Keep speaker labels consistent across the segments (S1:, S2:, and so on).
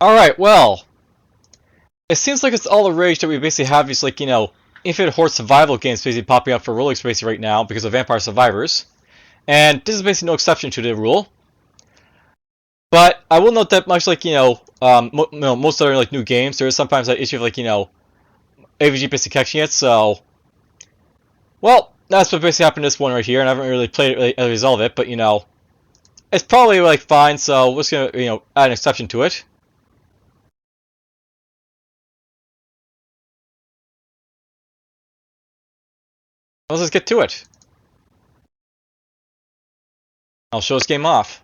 S1: Alright, well, it seems like it's all the rage that we basically have these, like, infinite horde survival games basically popping up for roguelikes basically right now because of Vampire Survivors. And this is basically no exception to the rule. But I will note that much like, most other, like, new games, there is sometimes that issue of, like, AVG basically catching it, so... Well, that's what basically happened to this one right here, and I haven't really played it really, resolve it, but, it's probably, like, fine, so we're just gonna, add an exception to it. Let's just get to it. I'll show this game off.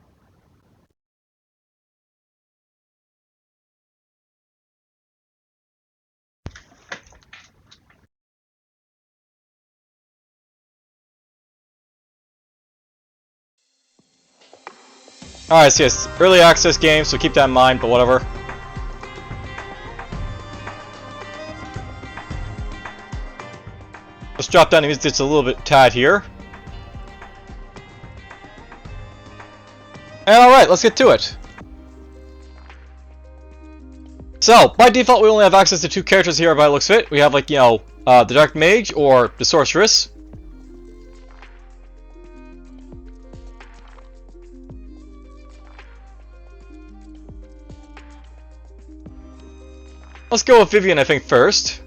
S1: Alright, so yes, early access game, so keep that in mind, but whatever. Let's drop down the music just a little bit tad here. And alright, let's get to it. So, by default, we only have access to two characters here by the looks of it. We have, like, the Dark Mage or the Sorceress. Let's go with Vivian, I think, first.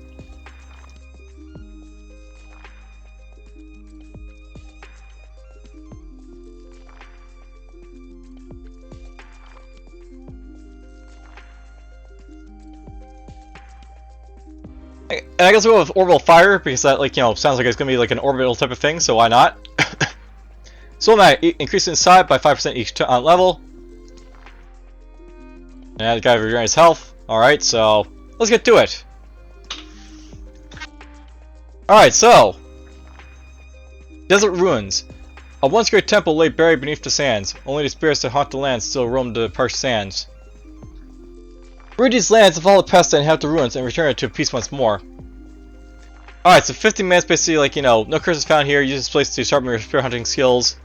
S1: And I guess we'll go with Orbital Fire, because that, like, sounds like it's going to be like an orbital type of thing, so why not? Soul Mag, increase in size by 5% each level. And the guy regenerates health. Alright, so let's get to it. Alright, so Desert Ruins. A once great temple lay buried beneath the sands. Only the spirits that haunt the lands still roam the parched sands. Rid these lands of all the pests that inhabit the ruins and return it to peace once more. Alright, so 50 minutes basically, like, no curses found here. Use this place to sharpen your spear hunting skills.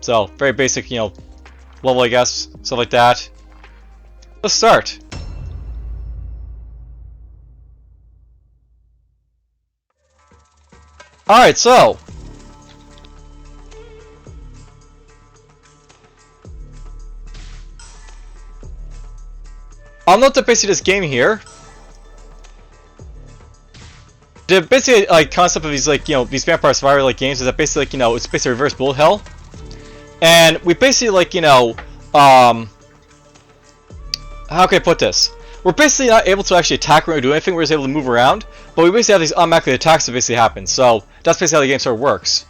S1: So, very basic, level, I guess. Stuff like that. Let's start. Alright, so I'll note that basically this game here, the basically like concept of these, like, these Vampire Survivor like games is that basically, like, it's basically reverse bullet hell. And we basically, like, how can I put this? We're basically not able to actually attack or do anything, we're just able to move around, but we basically have these automatic attacks that basically happen, so that's basically how the game sort of works.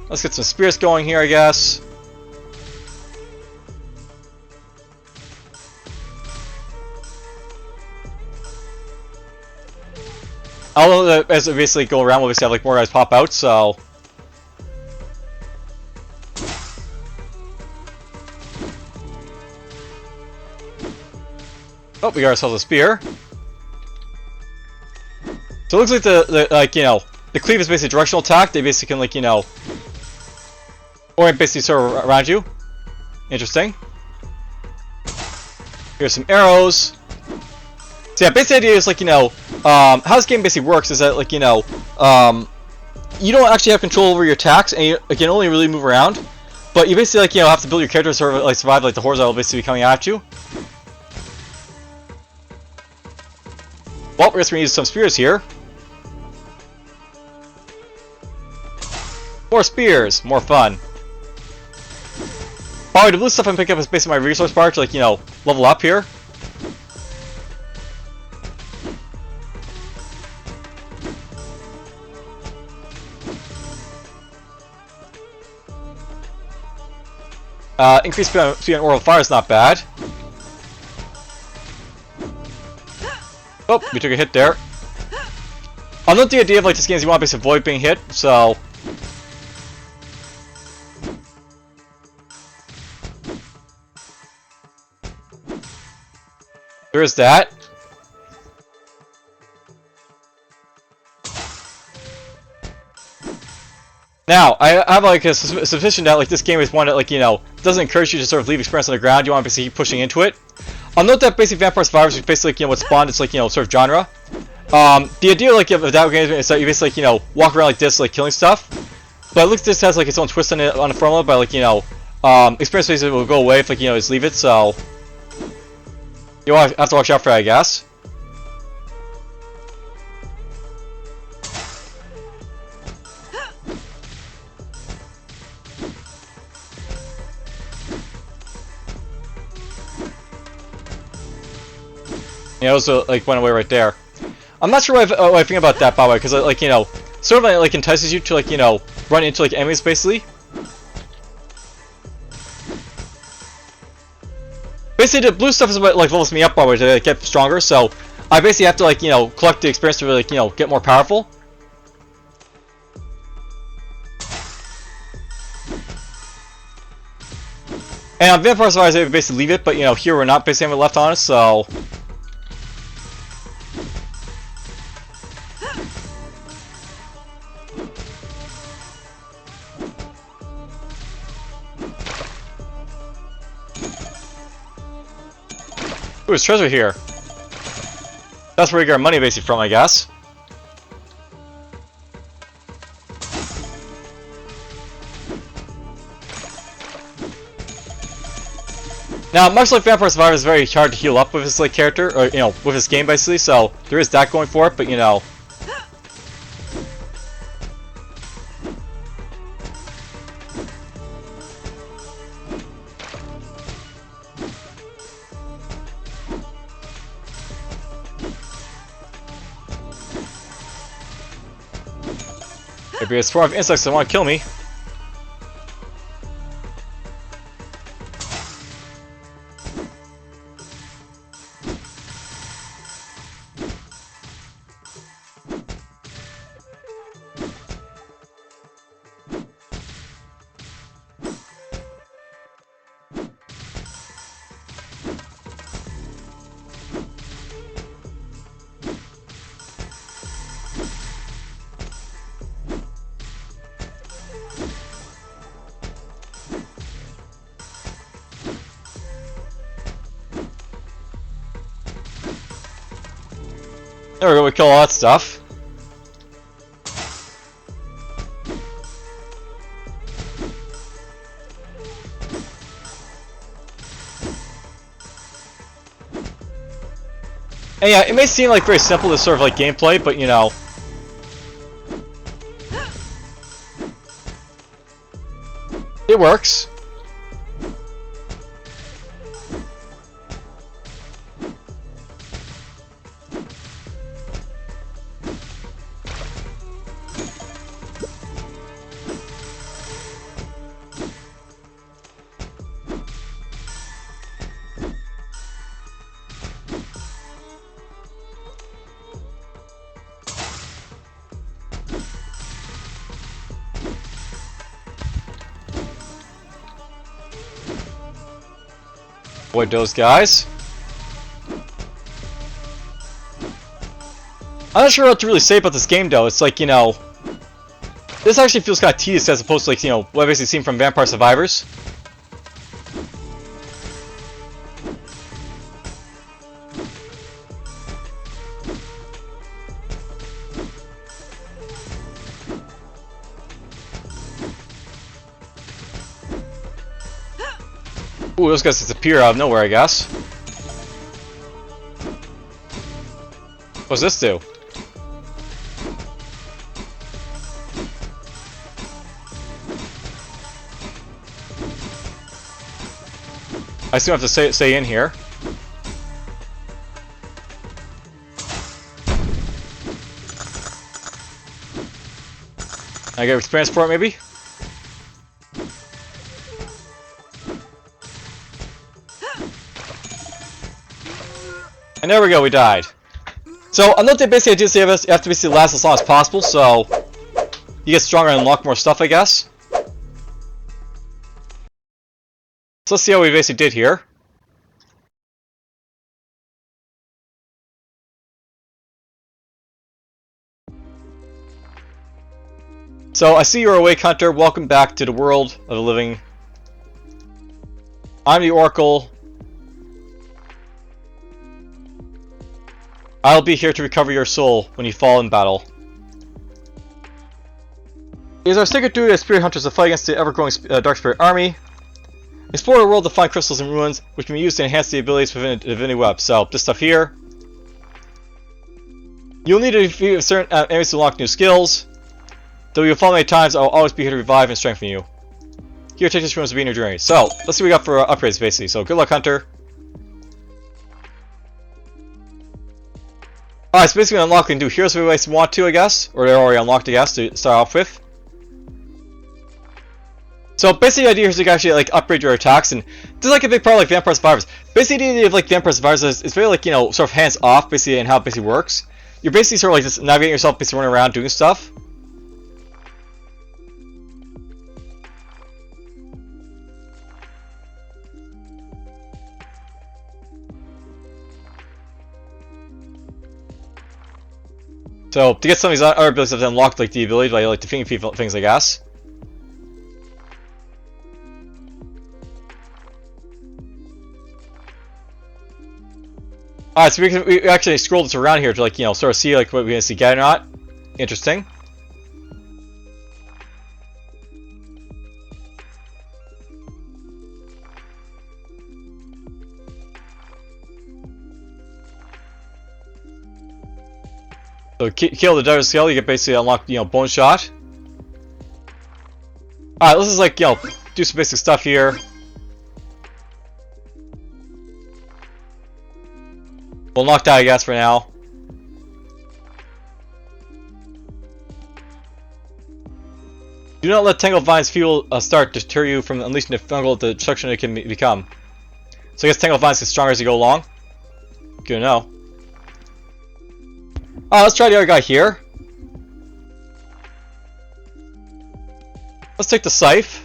S1: Let's get some spears going here, I guess. Although, as we basically go around, we'll basically have, like, more guys pop out, so... Oh, we got ourselves a spear. So it looks like the cleave is basically directional attack. They basically can, like, orient basically sort of around you. Interesting. Here's some arrows. So yeah, basic idea is, like, how this game basically works is that, like, you don't actually have control over your attacks, and you can only really move around. But you basically, like, have to build your character to sort of, like, survive, like, the hordes that will basically be coming at you. Well, we're just going to use some spears here. More spears, more fun. Probably the blue stuff I'm picking up is basically my resource bar to, like, level up here. Increased speed on Orbital Fire is not bad. Oh, we took a hit there. I'll note the idea of, like, this game is you want to basically avoid being hit, so... there is that. Now, I have, like, a suspicion that, like, this game is one that, like, doesn't doesn't encourage you to sort of leave experience on the ground. You want to basically keep pushing into it. I'll note that basically Vampire Survivors is basically like, what spawned its like, sort of genre. The idea like of that game is that you basically like, walk around like this, like killing stuff. But it looks like this has like its own twist on it on the formula by like, experience basically will go away if like, just leave it. So you have to watch out for that, I guess. Yeah, it also like went away right there. I'm not sure what I think about that, by the way, because like sort of like entices you to like run into like enemies basically. Basically, the blue stuff is what like levels me up by the way to get stronger. So I basically have to like collect the experience to really like get more powerful. And on Vampire Survivors, I basically leave it, but here we're not basically having it left on us, so. Ooh, there's treasure here. That's where we get our money basically from, I guess. Now, much like Vampire Survivors, it's very hard to heal up with his like character, or with his game basically. So there is that going for it, but Maybe it's 4 insects that want to kill me. There we go, we kill all that stuff. And yeah, it may seem like very simple this sort of like gameplay, but it works. Avoid those guys. I'm not sure what to really say about this game though. It's like, this actually feels kind of tedious as opposed to like, what I've basically seen from Vampire Survivors. Ooh, those guys disappear out of nowhere, I guess. What's this do? I still have to stay in here. I get experience for it, maybe? And there we go, we died. So, I know they basically did say you have to basically last as long as possible, so you get stronger and unlock more stuff, I guess. So let's see how we basically did here. So, I see you're awake, Hunter. Welcome back to the world of the living. I'm the Oracle. I'll be here to recover your soul when you fall in battle. It is our sacred duty as spirit hunters to fight against the ever-growing Dark Spirit army. Explore the world to find crystals and ruins, which can be used to enhance the abilities within a divinity web. So, this stuff here. You'll need to defeat certain enemies to unlock new skills. Though you'll fall many times, I will always be here to revive and strengthen you. Here, take this ruins to be in your journey. So, let's see what we got for upgrades, basically. So, good luck, Hunter. Alright, so basically unlock and do heroes if we want to, I guess. Or they're already unlocked, I guess, to start off with. So basically the idea here is to actually like upgrade your attacks, and this is like a big part of like Vampire Survivors. Basically the idea of like Vampire Survivors is it's very like, you know, sort of hands off basically in how it basically works. You're basically sort of like just navigating yourself, basically running around doing stuff. So to get some of these other abilities I've unlocked like the ability by like defeating people things, I guess. Alright, so we actually scroll this around here to like, you know, sort of see like what we can see get or not. Interesting. So kill the Desert Scale, you get basically unlocked, you know, Bone Shot. Alright, let's just like, you know, do some basic stuff here. We'll knock that, I guess, for now. Do not let Tangled Vines fuel start to deter you from unleashing the fungal destruction it can become. So I guess Tangled Vines get stronger as you go along. Good to know. Let's try the other guy here. Let's take the Scythe.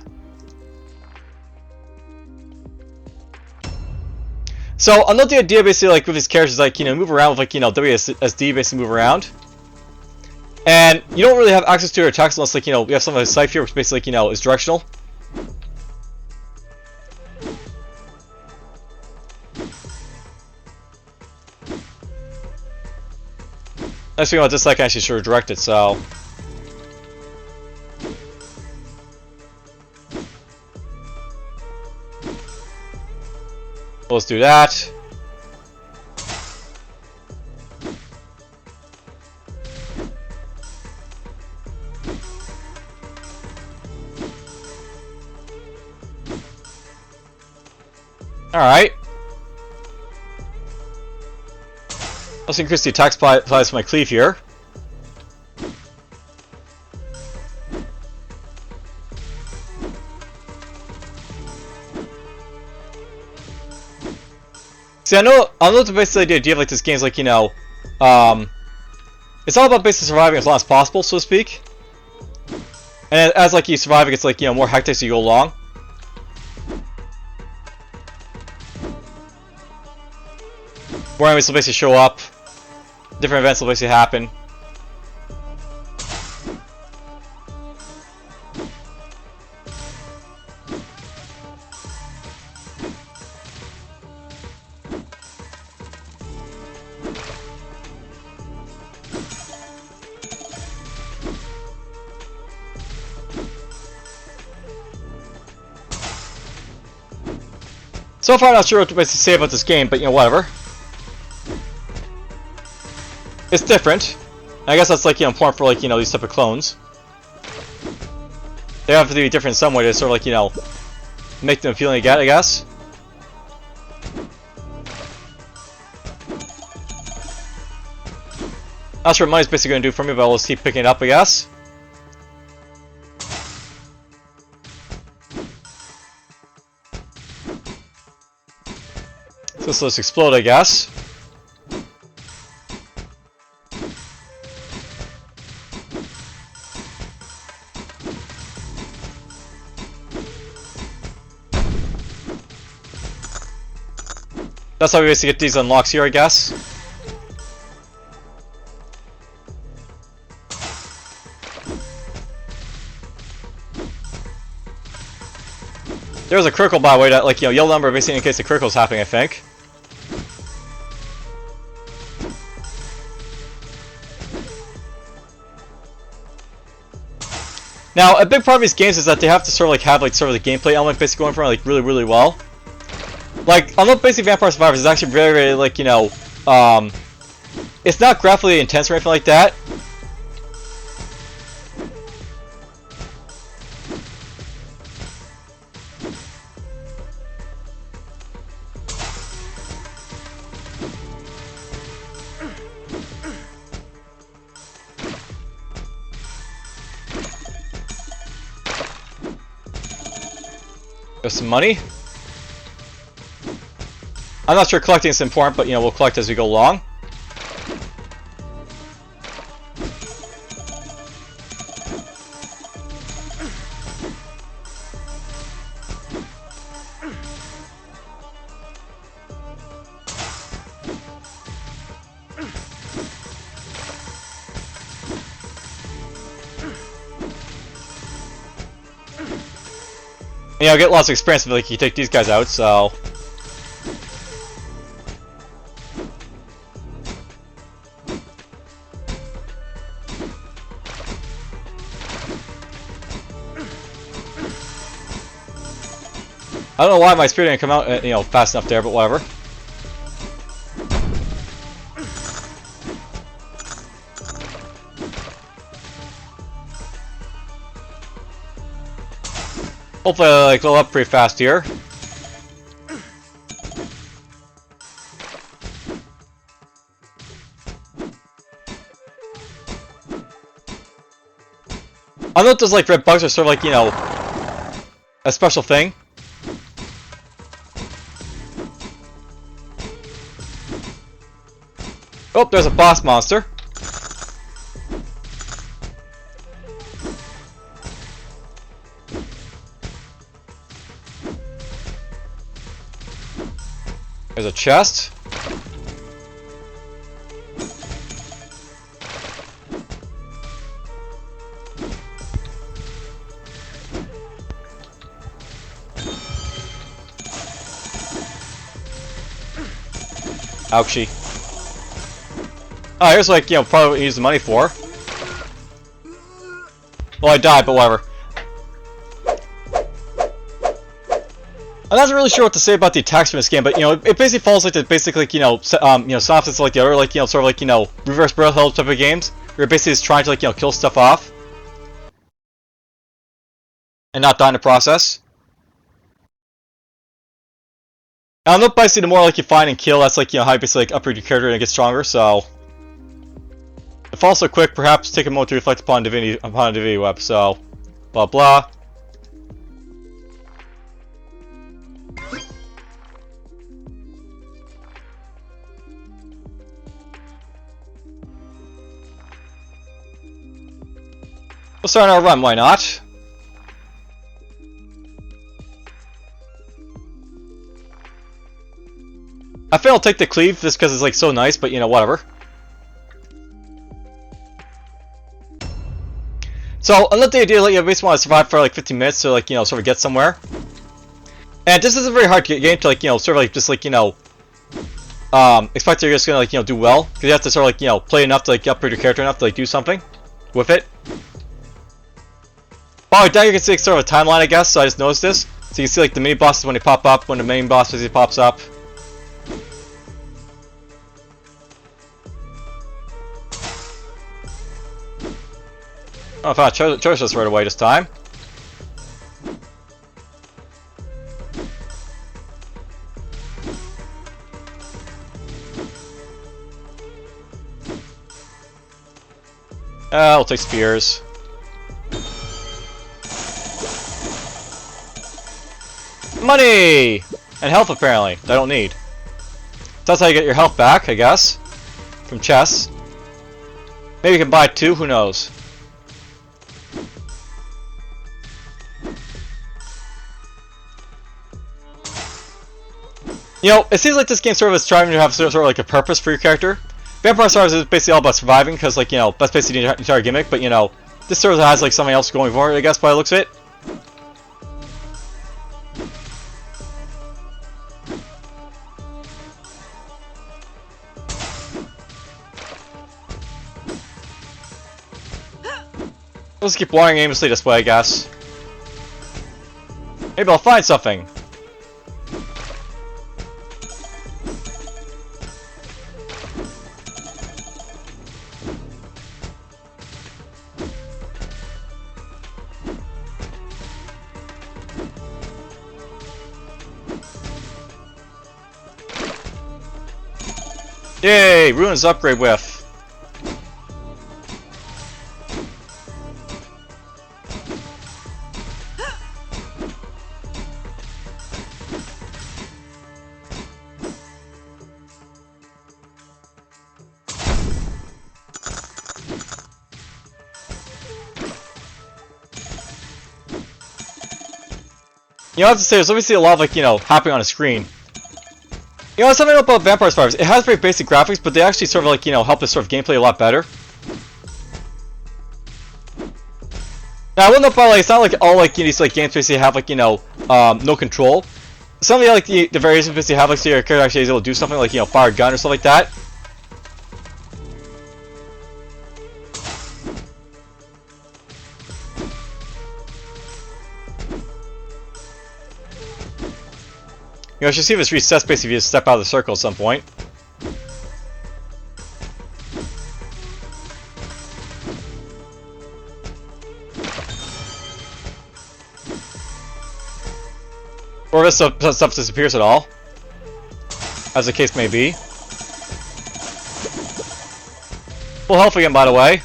S1: So I know the idea basically like with his characters, like, you know, move around with like, you know, WSD basically move around. And you don't really have access to your attacks unless like, you know, we have some of his Scythe here, which basically like, you know, is directional. Nice thing about this, I can actually sort of direct it, so. Let's do that. Alright. Let's increase the attack size for my cleave here. See, I know the basic idea of like this game is like, you know, it's all about basically surviving as long as possible, so to speak. And as like you survive, it gets like, you know, more hectic as you go along. More enemies will basically show up. Different events will basically happen. So far, I'm not sure what to basically say about this game, but you know, whatever. It's different. I guess that's like, you know, important for like, you know, these type of clones. They have to be different in some way to sort of like, you know, make them feeling again, I guess. Not sure what money's basically going to do for me, but I'll just keep picking it up, I guess. So let's explode, I guess. That's how we basically get these unlocks here, I guess. There's a critical, by the way, that, like, you know, yellow number basically in case the critical's happening, I think. Now, a big part of these games is that they have to sort of like have like sort of the gameplay element basically going for like really well. Like, although basically Vampire Survivors is actually very like, you know, it's not graphically intense or anything like that. There's some money. I'm not sure collecting is important, but you know, we'll collect as we go along. You know, get lots of experience if like you take these guys out, so I don't know why my spear didn't come out, you know, fast enough there, but whatever. Hopefully I like level up pretty fast here. I know those like red bugs are sort of like, you know, a special thing. Oh, there's a boss monster. There's a chest. Ouchie. Oh, here's like, you know, probably what you use the money for. Well, I died, but whatever. I'm not really sure what to say about the attacks from this game, but you know, it basically follows like the basic, like, you know, synopsis like the other, like, you know, sort of like, you know, reverse barrel held type of games, where you're basically just trying to, like, you know, kill stuff off and not die in the process. I don't know, basically the more like you find and kill, that's like, you know, how you basically like upgrade your character and get stronger. So if also quick, perhaps take a moment to reflect upon divinity web. So blah blah. We'll start our run, why not? I think I'll take the cleave just because it's like so nice, but you know, whatever. So, I love the idea that you basically want to survive for like 15 minutes to like, you know, sort of get somewhere. And this is a very hard game to like, you know, sort of like just like, you know, expect that you're just gonna like, you know, do well. Because you have to sort of like, you know, play enough to like upgrade your character enough to like do something with it. Oh, now you can see like, sort of a timeline, I guess, so I just noticed this. So you can see like the mini bosses when they pop up, when the main boss basically pops up. I don't know if I chose this right away this time. I'll take spears. Money! And health, apparently, that I don't need. That's how you get your health back, I guess. From chests. Maybe you can buy two, who knows. You know, it seems like this game sort of is striving to have sort of like a purpose for your character. Vampire Survivors is basically all about surviving, because like, you know, that's basically the entire gimmick, but you know, this sort of has like something else going for it, I guess, by the looks of it. Let's keep wandering aimlessly this way, I guess. Maybe I'll find something. Yay! Ruins upgrade with. You know, I have to say, there's obviously a lot of, like, you know, happening on the screen. You know, something about Vampire Survivors. It has very basic graphics, but they actually sort of, like, you know, help this sort of gameplay a lot better. Now, I wouldn't know about, like, it's not like all, like, you know, these, like, games basically have, like, you know, no control. Some of the, like, the variations basically have, like, so your character actually is able to do something like, you know, fire a gun or stuff like that. You know, I should see if this resets basically if you just step out of the circle at some point. Or if this stuff disappears at all. As the case may be. Full health again, by the way.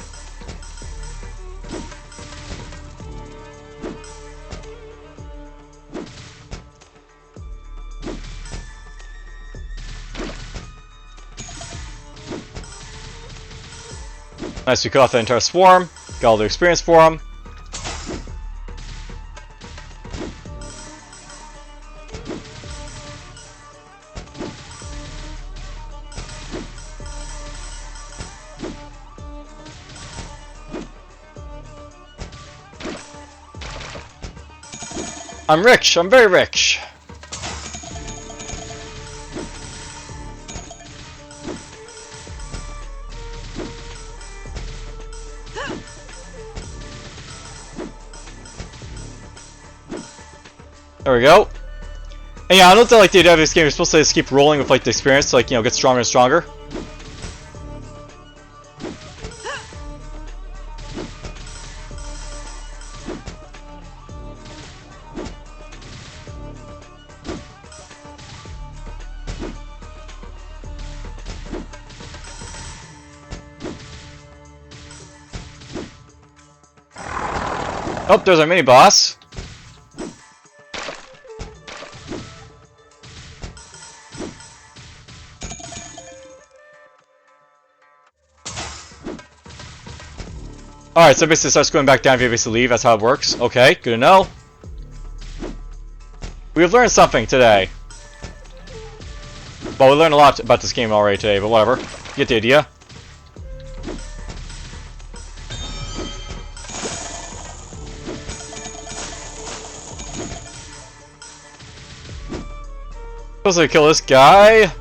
S1: Nice, we cut off the entire swarm. Got all the experience for them. I'm rich. I'm very rich. There we go. And yeah, I know that like the idea of this game, you're supposed to just keep rolling with like the experience to like, you know, get stronger and stronger. Oh, there's our mini boss. Alright, so basically it starts going back down if you basically leave, that's how it works. Okay, good to know. We have learned something today. Well, we learned a lot about this game already today, but whatever. You get the idea. Supposed to kill this guy.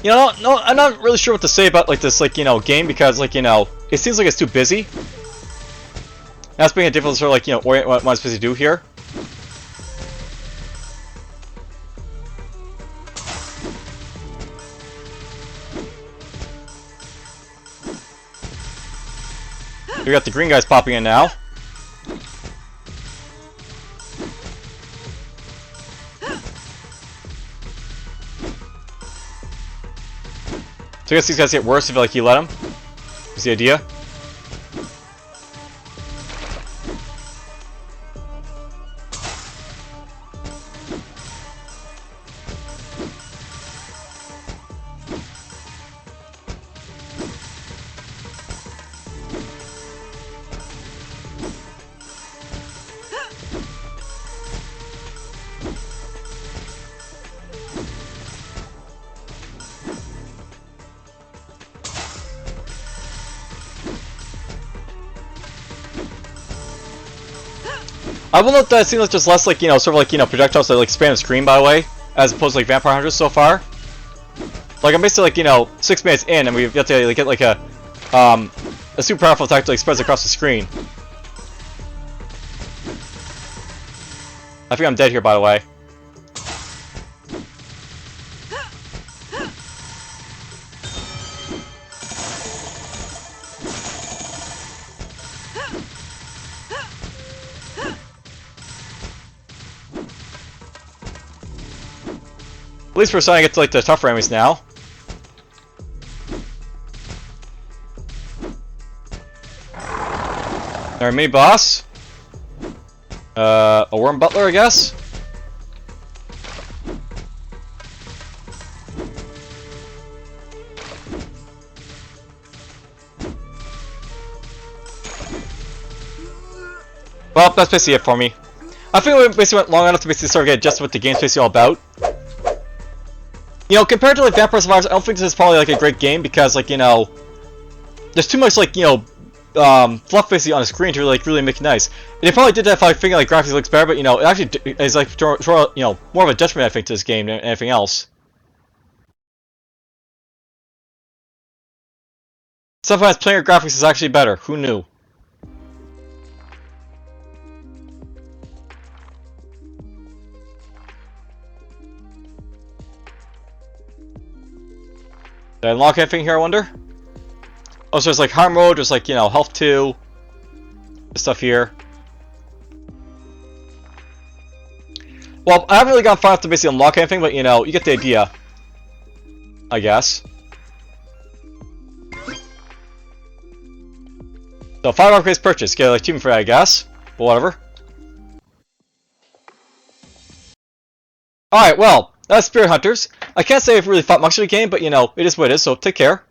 S1: You know, no, I'm not really sure what to say about like this, like, you know, game because, like, you know, it seems like it's too busy. That's being a difficult sort of, like, you know, orient what I'm supposed to do here. We got the green guys popping in now. So I guess these guys get worse if like you let them. Is the idea? I will note that it seems like just less like, sort of like, projectiles that like spam the screen, by the way, as opposed to like vampire hunters so far. Like I'm basically like, 6 minutes in and we've got to like, get like a super powerful attack that like spreads across the screen. I think I'm dead here, by the way. At least we're starting to get to like the tougher enemies now. Our mini boss. A worm butler, I guess. Well, that's basically it for me. I think we basically went long enough to basically start getting just what the game's basically all about. Compared to like Vampire Survivors, I don't think this is probably like a great game because like there's too much like fluff basically on the screen to really make it nice. And they probably did that if I think like graphics looks better, but it actually is like more of a detriment I think to this game than anything else. Sometimes player graphics is actually better. Who knew? Did I unlock anything here, I wonder? Oh, so there's like hard mode, there's like, health 2. Stuff here. Well, I haven't really gone far enough to basically unlock anything, but you get the idea. I guess. So 5 upgrades purchased. Get like achievement for that, I guess. But whatever. Alright, well, that's Spirit Hunters. I can't say I've really thought much of the game, but it is what it is, so take care.